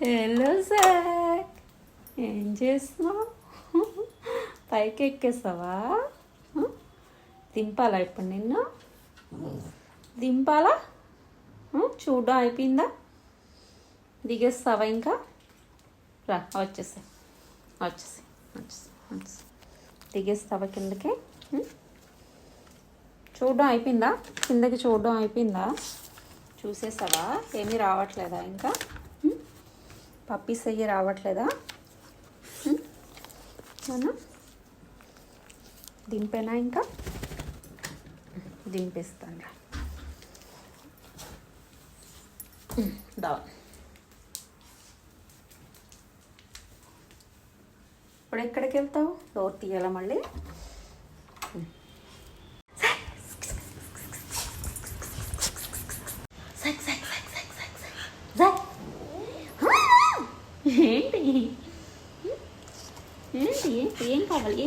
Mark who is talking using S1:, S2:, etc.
S1: Hello sir, ఏం చేస్తున్నావు? పైకి ఎక్కేస్తావా? దింపాలా ఇప్పుడు నిన్ను? దింపాలా? చూడడం అయిపోయిందా? దిగేస్తావా ఇంకా? రా, వచ్చేసి దిగేస్తావా కిందకి? చూడడం అయిపోయిందా? కిందకి చూడడం అయిపోయిందా? చూసేసావా? ఏమీ రావట్లేదా ఇంకా? పప్పీస్ అయ్యి రావట్లేదా? మనం దింపేనా? ఇంకా దింపేస్తాను. దా, ఇప్పుడు ఎక్కడికి వెళ్తావు? డోర్ తీయాలా మళ్ళీ? ఏంటి ఏంటి ఏంటి ఏం కావాలి?